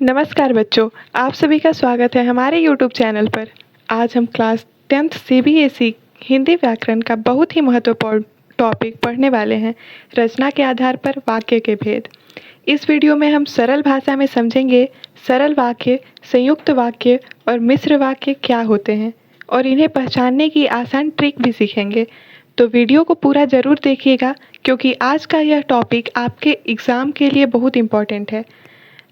नमस्कार बच्चों, आप सभी का स्वागत है हमारे YouTube चैनल पर। आज हम क्लास 10th CBSE हिंदी व्याकरण का बहुत ही महत्वपूर्ण टॉपिक पढ़ने वाले हैं, रचना के आधार पर वाक्य के भेद। इस वीडियो में हम सरल भाषा में समझेंगे सरल वाक्य, संयुक्त वाक्य और मिश्र वाक्य क्या होते हैं और इन्हें पहचानने की आसान ट्रिक भी सीखेंगे। तो वीडियो को पूरा ज़रूर देखिएगा क्योंकि आज का यह टॉपिक आपके एग्ज़ाम के लिए बहुत इम्पोर्टेंट है।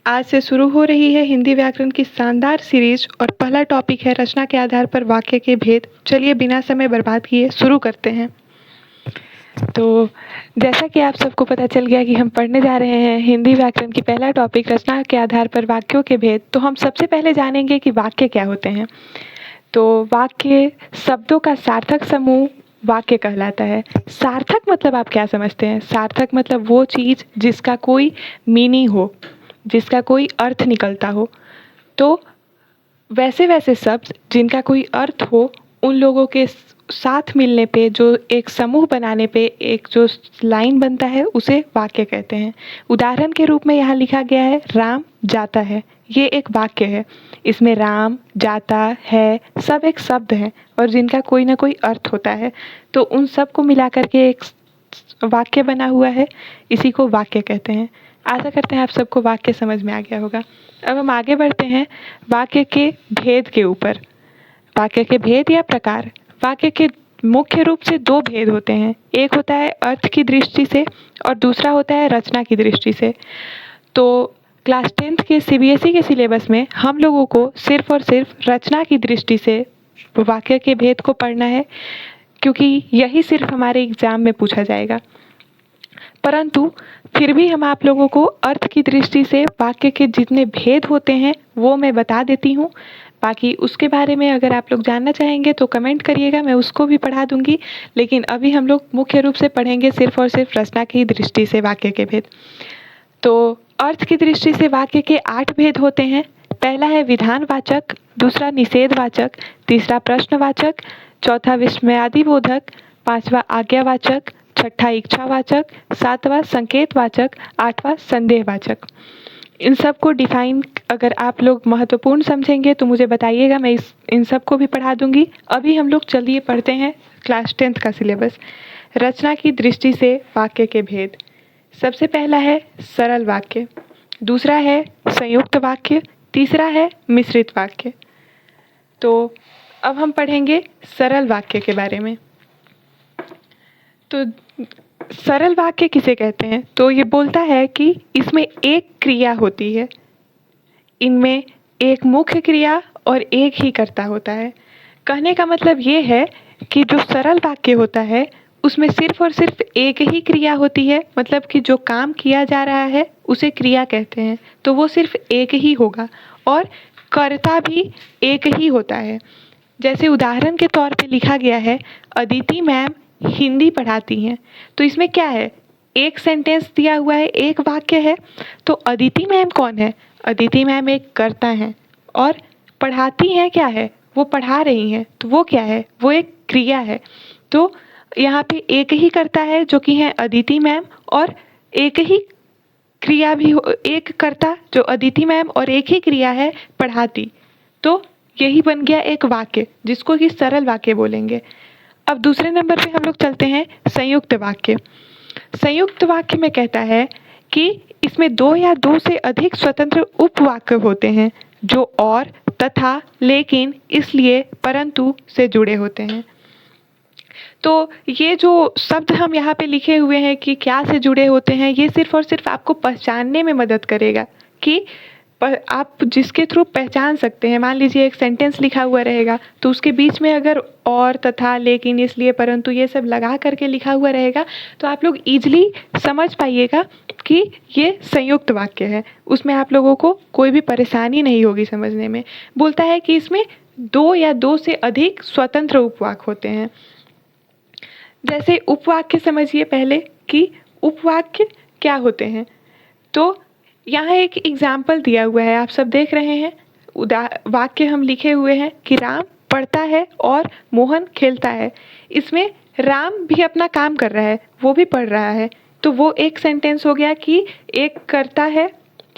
आज से शुरू हो रही है हिंदी व्याकरण की शानदार सीरीज और पहला टॉपिक है रचना के आधार पर वाक्य के भेद। चलिए बिना समय बर्बाद किए शुरू करते हैं। तो जैसा कि आप सबको पता चल गया कि हम पढ़ने जा रहे हैं हिंदी व्याकरण की पहला टॉपिक रचना के आधार पर वाक्यों के भेद, तो हम सबसे पहले जानेंगे कि वाक्य क्या होते हैं। तो वाक्य शब्दों का सार्थक समूह वाक्य कहलाता है। सार्थक मतलब आप क्या समझते हैं? सार्थक मतलब वो चीज़ जिसका कोई मीनिंग हो, जिसका कोई अर्थ निकलता हो। तो वैसे वैसे शब्द जिनका कोई अर्थ हो, उन लोगों के साथ मिलने पे, जो एक समूह बनाने पे एक जो लाइन बनता है, उसे वाक्य कहते हैं। उदाहरण के रूप में यहाँ लिखा गया है राम जाता है, ये एक वाक्य है। इसमें राम, जाता है सब एक शब्द हैं और जिनका कोई ना कोई अर्थ होता है, तो उन सब को मिला करके एक वाक्य बना हुआ है, इसी को वाक्य कहते हैं। आशा करते हैं आप सबको वाक्य समझ में आ गया होगा। अब हम आगे बढ़ते हैं वाक्य के भेद के ऊपर। वाक्य के भेद या प्रकार। वाक्य के मुख्य रूप से दो भेद होते हैं, एक होता है अर्थ की दृष्टि से और दूसरा होता है रचना की दृष्टि से। तो क्लास 10th के CBSE के सिलेबस में हम लोगों को सिर्फ और सिर्फ रचना की दृष्टि से वाक्य के भेद को पढ़ना है, क्योंकि यही सिर्फ हमारे एग्ज़ाम में पूछा जाएगा। परंतु फिर भी हम आप लोगों को अर्थ की दृष्टि से वाक्य के जितने भेद होते हैं वो मैं बता देती हूँ। बाकी उसके बारे में अगर आप लोग जानना चाहेंगे तो कमेंट करिएगा, मैं उसको भी पढ़ा दूँगी। लेकिन अभी हम लोग मुख्य रूप से पढ़ेंगे सिर्फ और सिर्फ रचना की दृष्टि से वाक्य के भेद। तो अर्थ की दृष्टि से वाक्य के 8 भेद होते हैं। पहला है विधानवाचक, दूसरा निषेधवाचक, तीसरा प्रश्नवाचक, चौथा विस्मयादिबोधक, पांचवा आज्ञावाचक, छठा इच्छावाचक, सातवां संकेतवाचक, आठवां संदेहवाचक। इन सब को डिफाइन अगर आप लोग महत्वपूर्ण समझेंगे तो मुझे बताइएगा, मैं इन सब को भी पढ़ा दूंगी। अभी हम लोग चलिए पढ़ते हैं क्लास 10th का सिलेबस। रचना की दृष्टि से वाक्य के भेद। सबसे पहला है सरल वाक्य, दूसरा है संयुक्त वाक्य, तीसरा है मिश्रित वाक्य। तो अब हम पढ़ेंगे सरल वाक्य के बारे में। तो सरल वाक्य किसे कहते हैं? तो ये बोलता है कि इसमें एक क्रिया होती है, इनमें एक मुख्य क्रिया और एक ही कर्ता होता है। कहने का मतलब ये है कि जो सरल वाक्य होता है उसमें सिर्फ और सिर्फ एक ही क्रिया होती है, मतलब कि जो काम किया जा रहा है उसे क्रिया कहते हैं, तो वो सिर्फ एक ही होगा और कर्ता भी एक ही होता है। जैसे उदाहरण के तौर पे लिखा गया है अदिति मैम हिंदी पढ़ाती हैं, तो इसमें क्या है, एक सेंटेंस दिया हुआ है, एक वाक्य है। तो अदिति मैम कौन है? अदिति मैम एक कर्ता हैं और पढ़ाती हैं क्या है, वो पढ़ा रही हैं, तो वो क्या है, वो एक क्रिया है। तो यहाँ पे एक ही कर्ता है जो कि है अदिति मैम, और एक ही क्रिया भी एक कर्ता जो अदिति मैम और एक ही क्रिया है पढ़ाती। तो यही बन गया एक वाक्य जिसको कि सरल वाक्य बोलेंगे। अब दूसरे नंबर पे हम लोग चलते हैं संयुक्त वाक्य। संयुक्त वाक्य में कहता है कि इसमें दो या दो से अधिक स्वतंत्र उपवाक्य होते हैं जो और, तथा, लेकिन, इसलिए, परंतु से जुड़े होते हैं। तो ये जो शब्द हम यहाँ पे लिखे हुए हैं कि क्या से जुड़े होते हैं, ये सिर्फ और सिर्फ आपको पहचानने में मदद करेगा कि आप जिसके थ्रू पहचान सकते हैं। मान लीजिए एक सेंटेंस लिखा हुआ रहेगा तो उसके बीच में अगर और, तथा, लेकिन, इसलिए, परंतु ये सब लगा करके लिखा हुआ रहेगा तो आप लोग ईजिली समझ पाइएगा कि ये संयुक्त वाक्य है, उसमें आप लोगों को कोई भी परेशानी नहीं होगी समझने में। बोलता है कि इसमें दो या दो से अधिक स्वतंत्र उपवाक्य होते हैं। जैसे उपवाक्य समझिए पहले कि उपवाक्य क्या होते हैं। तो यहाँ एक एग्जाम्पल दिया हुआ है, आप सब देख रहे हैं। वाक्य हम लिखे हुए हैं कि राम पढ़ता है और मोहन खेलता है। इसमें राम भी अपना काम कर रहा है, वो भी पढ़ रहा है, तो वो एक सेंटेंस हो गया कि एक कर्ता है,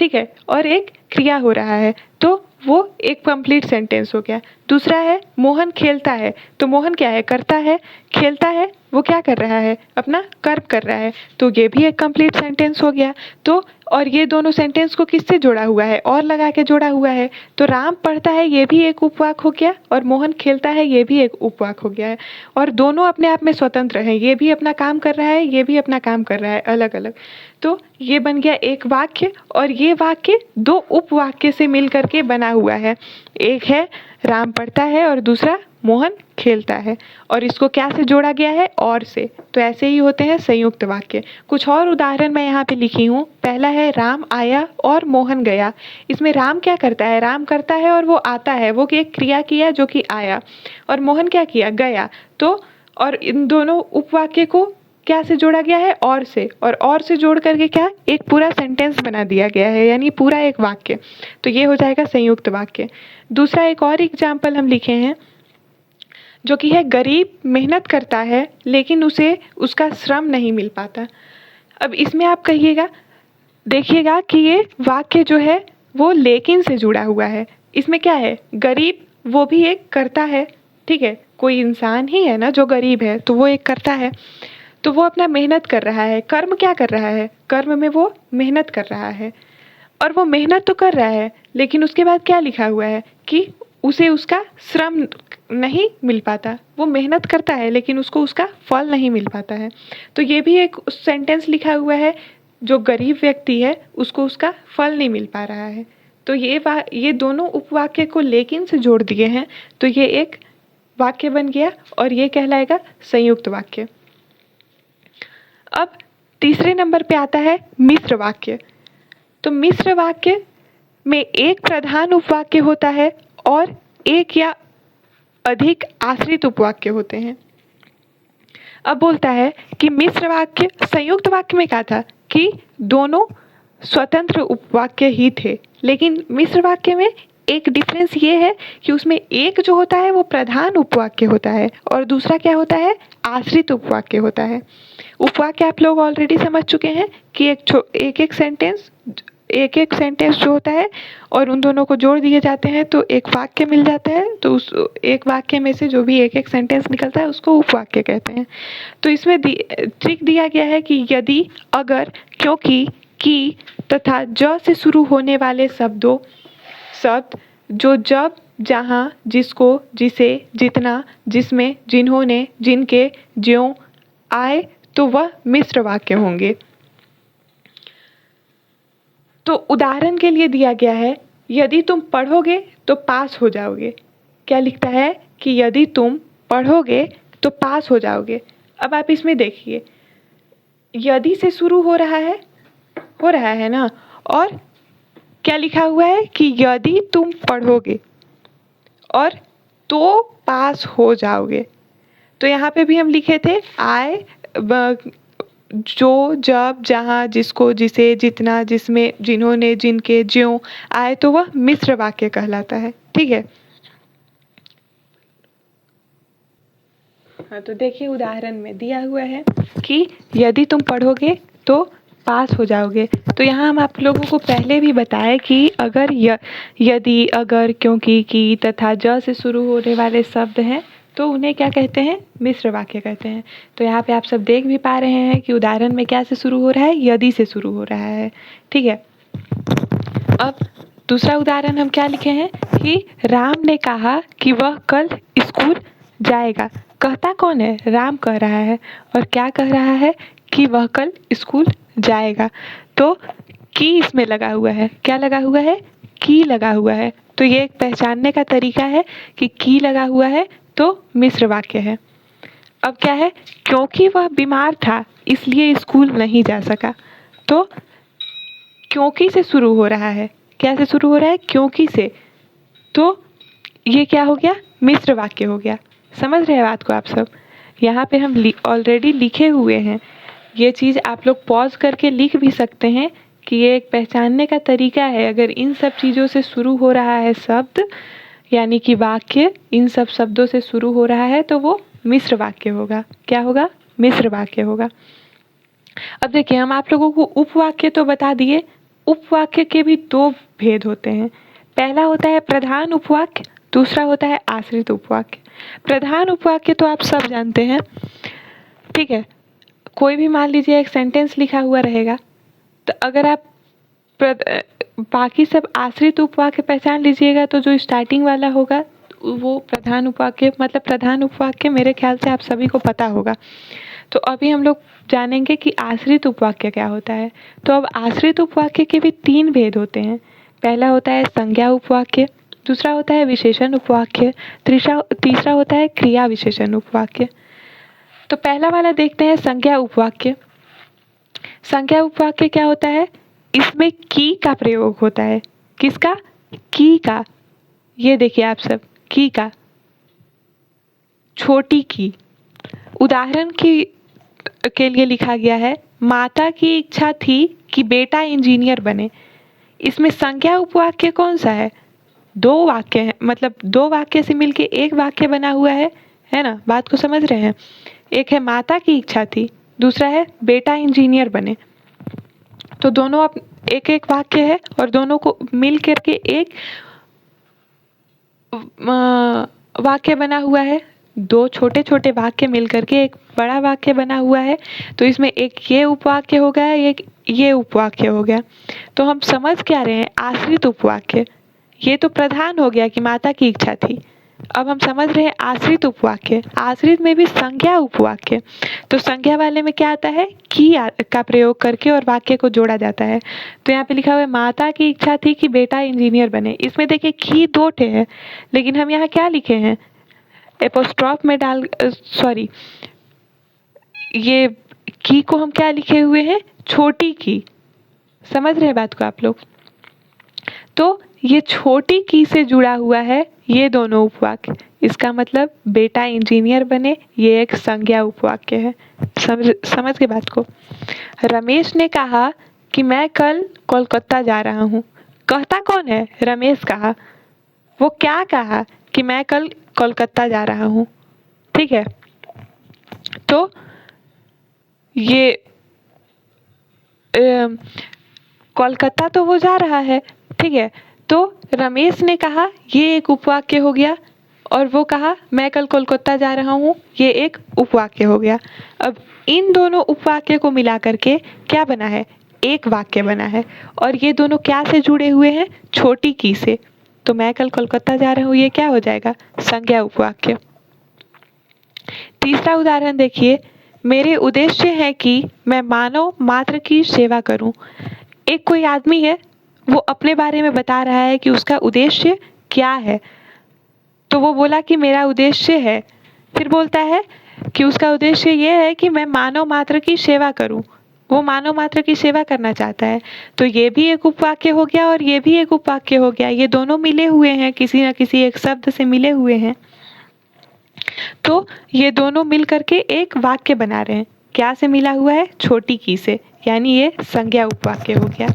ठीक है, और एक क्रिया हो रहा है, तो वो एक कंप्लीट सेंटेंस हो गया। दूसरा है मोहन खेलता है, तो मोहन क्या है, करता है, खेलता है वो क्या कर रहा है, अपना कर्म कर रहा है, तो ये भी एक कंप्लीट सेंटेंस हो गया। तो और ये दोनों सेंटेंस को किससे जोड़ा हुआ है, और लगा के जोड़ा हुआ है, तो राम पढ़ता है ये भी एक उपवाक हो गया, और मोहन खेलता है ये भी एक उपवाक हो गया है। और दोनों अपने आप में स्वतंत्र हैं, ये भी अपना काम कर रहा है, ये भी अपना काम कर रहा है अलग अलग। तो ये बन गया एक वाक्य, और ये वाक्य दो उपवाक्य से मिल करके बना हुआ है। एक है राम पढ़ता है और दूसरा मोहन खेलता है, और इसको क्या से जोड़ा गया है, और से। तो ऐसे ही होते हैं संयुक्त वाक्य। कुछ और उदाहरण मैं यहाँ पे लिखी हूँ। पहला है राम आया और मोहन गया। इसमें राम क्या करता है, राम करता है और वो आता है, वो एक क्रिया किया जो कि आया, और मोहन क्या किया, गया। तो और इन दोनों उपवाक्य को क्या से जोड़ा गया है, और से जोड़ करके क्या एक पूरा सेंटेंस बना दिया गया है, यानी पूरा एक वाक्य। तो ये हो जाएगा संयुक्त वाक्य। दूसरा एक और एग्जाम्पल हम लिखे हैं, जो कि है गरीब मेहनत करता है लेकिन उसे उसका श्रम नहीं मिल पाता। अब इसमें आप कहिएगा, देखिएगा कि ये वाक्य जो है वो लेकिन से जुड़ा हुआ है। इसमें क्या है, गरीब वो भी एक करता है, ठीक है, कोई इंसान ही है ना जो गरीब है, तो वो एक करता है, तो वो अपना मेहनत कर रहा है, कर्म क्या कर रहा है, कर्म में वो मेहनत कर रहा है। और वो मेहनत तो कर रहा है, लेकिन उसके बाद क्या लिखा हुआ है कि उसे उसका श्रम नहीं मिल पाता। वो मेहनत करता है लेकिन उसको उसका फल नहीं मिल पाता है। तो ये भी एक सेंटेंस लिखा हुआ है, जो गरीब व्यक्ति है उसको उसका फल नहीं मिल पा रहा है। तो ये दोनों उपवाक्य को लेकिन से जोड़ दिए हैं, तो ये एक वाक्य बन गया, और ये कहलाएगा संयुक्त वाक्य। अब तीसरे नंबर पे आता है मिश्र वाक्य। तो मिश्र वाक्य में एक प्रधान उपवाक्य होता है और एक या अधिक आश्रित उपवाक्य होते हैं। अब बोलता है कि मिश्र वाक्य, संयुक्त वाक्य में क्या था कि दोनों स्वतंत्र उपवाक्य ही थे, लेकिन मिश्र वाक्य में एक डिफरेंस ये है कि उसमें एक जो होता है वो प्रधान उपवाक्य होता है, और दूसरा क्या होता है, आश्रित उपवाक्य होता है। उपवाक्य आप लोग ऑलरेडी समझ चुके हैं कि एक एक सेंटेंस जो होता है और उन दोनों को जोड़ दिए जाते हैं तो एक वाक्य मिल जाता है। तो उस एक वाक्य में से जो भी एक एक सेंटेंस निकलता है उसको उपवाक्य कहते हैं। तो इसमें ट्रिक दिया गया है कि यदि, अगर, क्योंकि, कि तथा ज से शुरू होने वाले शब्द जो जब, जहाँ, जिसको, जिसे, जितना, जिसमें, जिन्होंने, जिनके, ज्यों आए तो वह मिश्र वाक्य होंगे। तो उदाहरण के लिए दिया गया है, यदि तुम पढ़ोगे तो पास हो जाओगे। क्या लिखता है कि यदि तुम पढ़ोगे तो पास हो जाओगे। अब आप इसमें देखिए, यदि से शुरू हो रहा है ना, और क्या लिखा हुआ है कि यदि तुम पढ़ोगे और तो पास हो जाओगे। तो यहाँ पे भी हम लिखे थे आए, जो, जब, जहाँ, जिसको, जिसे, जितना, जिसमें, जिन्होंने, जिनके, ज्यों आए तो वह मिश्र वाक्य कहलाता है। ठीक है, हाँ, तो देखिए उदाहरण में दिया हुआ है कि यदि तुम पढ़ोगे तो पास हो जाओगे। तो यहाँ हम आप लोगों को पहले भी बताए कि अगर यदि, अगर, क्योंकि, कि तथा ज से शुरू होने वाले शब्द हैं तो उन्हें क्या कहते हैं, मिश्र वाक्य कहते हैं। तो यहाँ पे आप सब देख भी पा रहे हैं कि उदाहरण में क्या से शुरू हो रहा है, यदि से शुरू हो रहा है। ठीक है, अब दूसरा उदाहरण हम क्या लिखे हैं कि राम ने कहा कि वह कल स्कूल जाएगा। कहता कौन है, राम कह रहा है, और क्या कह रहा है कि वह कल स्कूल जाएगा। तो की इसमें लगा हुआ है, क्या लगा हुआ है, की लगा हुआ है। तो ये एक पहचानने का तरीका है कि की लगा हुआ है तो मिश्र वाक्य है। अब क्या है, क्योंकि वह बीमार था इसलिए स्कूल नहीं जा सका। तो क्योंकि से शुरू हो रहा है, क्या से शुरू हो रहा है, क्योंकि से। तो ये क्या हो गया, मिश्र वाक्य हो गया। समझ रहे हैं बात को आप सब। यहाँ पे हम ऑलरेडी लिखे हुए हैं, ये चीज़ आप लोग पॉज करके लिख भी सकते हैं कि ये एक पहचानने का तरीका है। अगर इन सब चीज़ों से शुरू हो रहा है शब्द, यानी कि वाक्य इन सब शब्दों से शुरू हो रहा है तो वो मिश्र वाक्य होगा। क्या होगा, मिश्र वाक्य होगा। अब देखिए, हम आप लोगों को उपवाक्य तो बता दिए, उपवाक्य के भी दो भेद होते हैं। पहला होता है प्रधान उपवाक्य, दूसरा होता है आश्रित उपवाक्य। प्रधान उपवाक्य तो आप सब जानते हैं, ठीक है। कोई भी मान लीजिए एक सेंटेंस लिखा हुआ रहेगा, तो अगर आप बाकी सब आश्रित उपवाक्य पहचान लीजिएगा तो जो स्टार्टिंग वाला होगा वो प्रधान उपवाक्य, मतलब प्रधान उपवाक्य मेरे ख्याल से आप सभी को पता होगा। तो अभी हम लोग जानेंगे कि आश्रित उपवाक्य क्या होता है। तो अब आश्रित उपवाक्य के भी तीन भेद होते हैं। पहला होता है संज्ञा उपवाक्य, दूसरा होता है विशेषण उपवाक्य, तीसरा होता है क्रिया विशेषण उपवाक्य। तो पहला वाला देखते हैं संज्ञा उपवाक्य। संज्ञा उपवाक्य क्या होता है? इसमें की का प्रयोग होता है। किसका? की का। ये देखिए आप सब, की का, छोटी की। उदाहरण के लिए लिखा गया है, माता की इच्छा थी कि बेटा इंजीनियर बने। इसमें संज्ञा उपवाक्य कौन सा है? दो वाक्य हैं, मतलब दो वाक्य से मिलके एक वाक्य बना हुआ है ना? बात को समझ रहे हैं? एक है माता की इच्छा थी, दूसरा है बेटा इंजीनियर बने। तो दोनों अब एक एक वाक्य है और दोनों को मिल करके एक वाक्य बना हुआ है। दो छोटे छोटे वाक्य मिल करके एक बड़ा वाक्य बना हुआ है। तो इसमें एक ये उपवाक्य हो गया, एक ये उपवाक्य हो गया। तो हम समझ क्या रहे हैं? आश्रित उपवाक्य। ये तो प्रधान हो गया कि माता की इच्छा थी। अब हम समझ रहे हैं आश्रित उपवाक्य। आश्रित में भी संज्ञा उपवाक्य। तो संज्ञा वाले में क्या आता है? की का प्रयोग करके और वाक्य को जोड़ा जाता है। तो यहाँ पे लिखा हुआ है माता की इच्छा थी कि बेटा इंजीनियर बने। इसमें देखिए की दो ठे है, लेकिन हम यहाँ क्या लिखे हैं? एपोस्ट्रॉफ में डाल सॉरी, ये की को हम क्या लिखे हुए हैं? छोटी की। समझ रहे हैं बात को आप लोग? तो ये छोटी की से जुड़ा हुआ है ये दोनों उपवाक्य। इसका मतलब बेटा इंजीनियर बने, ये एक संज्ञा उपवाक्य है। समझ के बात को? रमेश ने कहा कि मैं कल कोलकाता जा रहा हूँ। कहता कौन है? रमेश कहा। वो क्या कहा? कि मैं कल कोलकाता जा रहा हूँ। ठीक है, तो ये कोलकाता तो वो जा रहा है, ठीक है। तो रमेश ने कहा, ये एक उपवाक्य हो गया, और वो कहा मैं कल कोलकाता जा रहा हूँ, ये एक उपवाक्य हो गया। अब इन दोनों उपवाक्य को मिला करके क्या बना है? एक वाक्य बना है। और ये दोनों क्या से जुड़े हुए हैं? छोटी की से। तो मैं कल कोलकाता जा रहा हूँ, ये क्या हो जाएगा? संज्ञा उपवाक्य। तीसरा उदाहरण देखिए, मेरे उद्देश्य है कि मैं मानव मात्र की सेवा करूं। एक कोई आदमी है, वो अपने बारे में बता रहा है कि उसका उद्देश्य क्या है। तो वो बोला कि मेरा उद्देश्य है, फिर बोलता है कि उसका उद्देश्य ये है कि मैं मानव मात्र की सेवा करूं। वो मानव मात्र की सेवा करना चाहता है। तो ये भी एक उपवाक्य हो गया और ये भी एक उपवाक्य हो गया। ये दोनों मिले हुए हैं, किसी न किसी एक शब्द से मिले हुए हैं। तो ये दोनों मिल करके एक वाक्य बना रहे हैं। क्या से मिला हुआ है? छोटी की से, यानी ये संज्ञा उपवाक्य हो गया।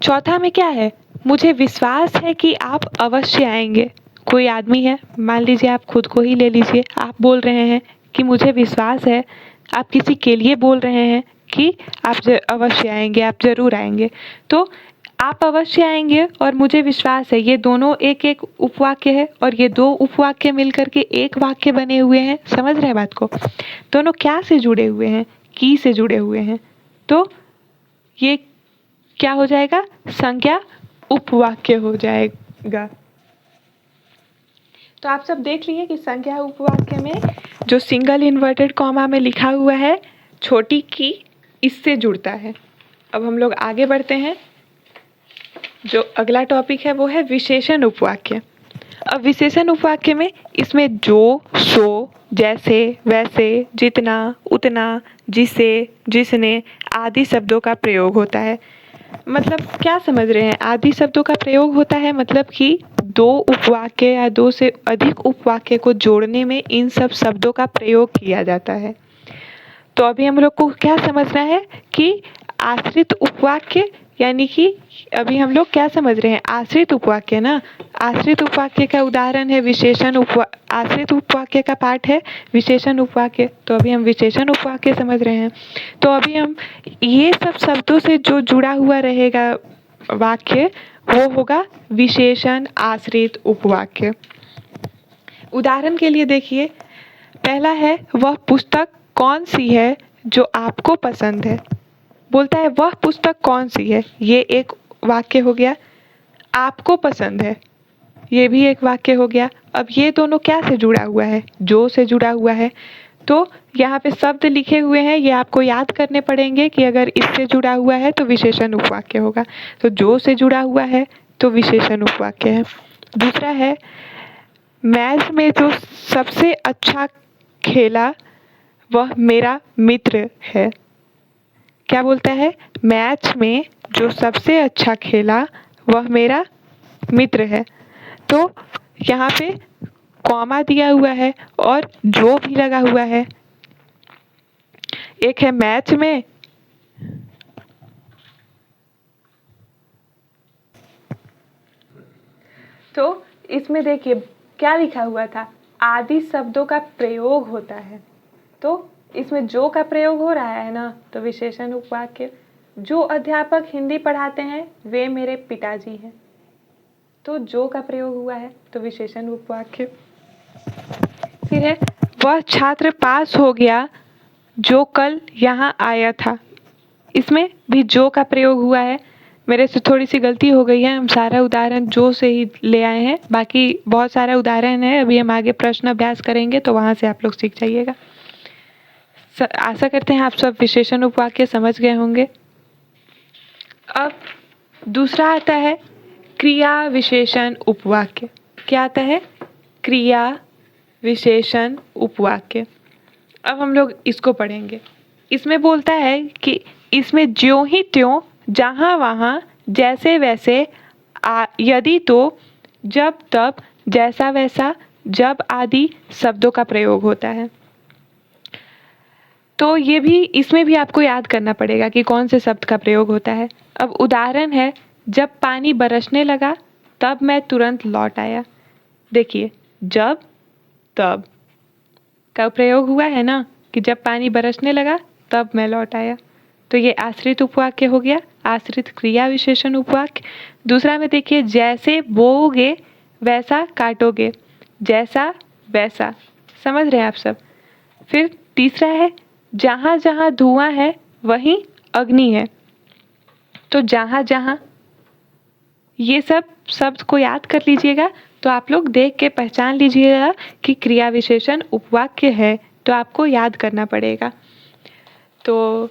चौथा में क्या है? मुझे विश्वास है कि आप अवश्य आएंगे। कोई आदमी है, मान लीजिए आप खुद को ही ले लीजिए, आप बोल रहे हैं कि मुझे विश्वास है। आप किसी के लिए बोल रहे हैं कि आप अवश्य आएंगे, आप जरूर आएंगे। तो आप अवश्य आएंगे और मुझे विश्वास है, ये दोनों एक एक उपवाक्य है और ये दो उपवाक्य मिल करके एक वाक्य बने हुए हैं। समझ रहे हैं बात को? दोनों क्या से जुड़े हुए हैं? की से जुड़े हुए हैं। तो ये क्या हो जाएगा? संज्ञा उपवाक्य हो जाएगा। तो आप सब देख लीजिए कि संज्ञा उपवाक्य में जो सिंगल इन्वर्टेड कॉमा में लिखा हुआ है छोटी की, इससे जुड़ता है। अब हम लोग आगे बढ़ते हैं। जो अगला टॉपिक है वो है विशेषण उपवाक्य। अब विशेषण उपवाक्य में इसमें जो, सो, जैसे, वैसे, जितना, उतना, जिसे, जिसने आदि शब्दों का प्रयोग होता है। मतलब क्या समझ रहे हैं? आदि शब्दों का प्रयोग होता है मतलब कि दो उपवाक्य या दो से अधिक उपवाक्य को जोड़ने में इन सब शब्दों का प्रयोग किया जाता है। तो अभी हम लोग को क्या समझना है कि आश्रित उपवाक्य यानी कि अभी हम लोग क्या समझ रहे हैं, आश्रित उपवाक्य ना। आश्रित उपवाक्य का उदाहरण है आश्रित उपवाक्य का पाठ है विशेषण उपवाक्य। तो अभी हम विशेषण उपवाक्य समझ रहे हैं। तो अभी हम ये सब शब्दों से जो जुड़ा हुआ रहेगा वाक्य वो होगा विशेषण आश्रित उपवाक्य। उदाहरण के लिए देखिए, पहला है वह पुस्तक कौन सी है जो आपको पसंद है। बोलता है वह पुस्तक कौन सी है, ये एक वाक्य हो गया। आपको पसंद है, ये भी एक वाक्य हो गया। अब ये दोनों क्या से जुड़ा हुआ है, जो से जुड़ा हुआ है। तो यहाँ पे शब्द लिखे हुए हैं, ये आपको याद करने पड़ेंगे कि अगर इससे जुड़ा हुआ है तो विशेषण उपवाक्य होगा। तो जो से जुड़ा हुआ है तो विशेषण उपवाक्य है। दूसरा है मैच में जो सबसे अच्छा खेला वह मेरा मित्र है। क्या बोलता है, मैच में जो सबसे अच्छा खेला वह मेरा मित्र है। तो यहाँ पे कॉमा दिया हुआ है और जो भी लगा हुआ है। एक है मैच में, तो इसमें देखिए क्या लिखा हुआ था, आदि शब्दों का प्रयोग होता है। तो इसमें जो का प्रयोग हो रहा है ना, तो विशेषण उपवाक्य। जो अध्यापक हिंदी पढ़ाते हैं वे मेरे पिताजी हैं। तो जो का प्रयोग हुआ है तो विशेषण उपवाक्य। फिर है वह छात्र पास हो गया जो कल यहाँ आया था। इसमें भी जो का प्रयोग हुआ है। मेरे से थोड़ी सी गलती हो गई है, हम सारा उदाहरण जो से ही ले आए हैं, बाकी बहुत सारा उदाहरण है। अभी हम आगे प्रश्न अभ्यास करेंगे तो वहाँ से आप लोग सीख जाइएगा। आशा करते हैं आप सब विशेषण उपवाक्य समझ गए होंगे। अब दूसरा आता है क्रिया विशेषण उपवाक्य। क्या आता है, क्रिया विशेषण उपवाक्य। अब हम लोग इसको पढ़ेंगे। इसमें बोलता है कि इसमें ज्यों ही त्यों, जहाँ वहाँ, जैसे वैसे, यदि तो, जब तब, जैसा वैसा, जब आदि शब्दों का प्रयोग होता है। तो ये भी, इसमें भी आपको याद करना पड़ेगा कि कौन से शब्द का प्रयोग होता है। अब उदाहरण है, जब पानी बरसने लगा तब मैं तुरंत लौट आया। देखिए जब तब का प्रयोग हुआ है ना, कि जब पानी बरसने लगा तब मैं लौट आया। तो ये आश्रित उपवाक्य हो गया, आश्रित क्रिया विशेषण उपवाक्य। दूसरा में देखिए, जैसे बोओगे वैसा काटोगे, जैसा वैसा। समझ रहे हैं आप सब। फिर तीसरा है, जहाँ जहाँ धुआं है वहीं अग्नि है। तो जहाँ जहाँ, ये सब शब्द को याद कर लीजिएगा। तो आप लोग देख के पहचान लीजिएगा कि क्रिया विशेषण उपवाक्य है, तो आपको याद करना पड़ेगा। तो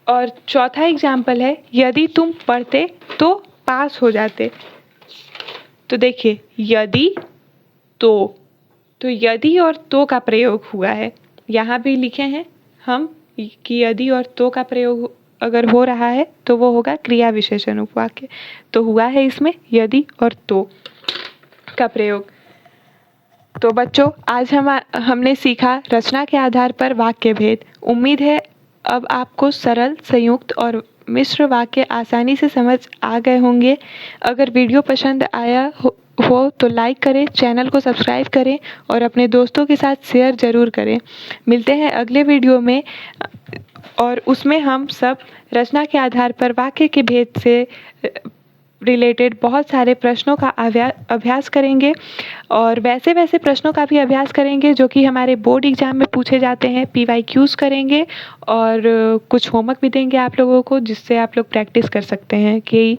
और चौथा एग्जाम्पल है, यदि तुम पढ़ते तो पास हो जाते। तो देखिए यदि तो यदि और तो का प्रयोग हुआ है। यहाँ भी लिखे हैं हम कि यदि और तो का प्रयोग अगर हो रहा है तो वो होगा क्रिया विशेषण उपवाक्य। तो हुआ है इसमें यदि और तो का प्रयोग। तो बच्चों आज हमने सीखा रचना के आधार पर वाक्य भेद। उम्मीद है अब आपको सरल, संयुक्त और मिश्र वाक्य आसानी से समझ आ गए होंगे। अगर वीडियो पसंद आया हो तो लाइक करें, चैनल को सब्सक्राइब करें और अपने दोस्तों के साथ शेयर ज़रूर करें। मिलते हैं अगले वीडियो में और उसमें हम सब रचना के आधार पर वाक्य के भेद से रिलेटेड बहुत सारे प्रश्नों का अभ्यास करेंगे और वैसे वैसे प्रश्नों का भी अभ्यास करेंगे जो कि हमारे बोर्ड एग्जाम में पूछे जाते हैं। PYQs करेंगे और कुछ होमवर्क भी देंगे आप लोगों को, जिससे आप लोग प्रैक्टिस कर सकते हैं कि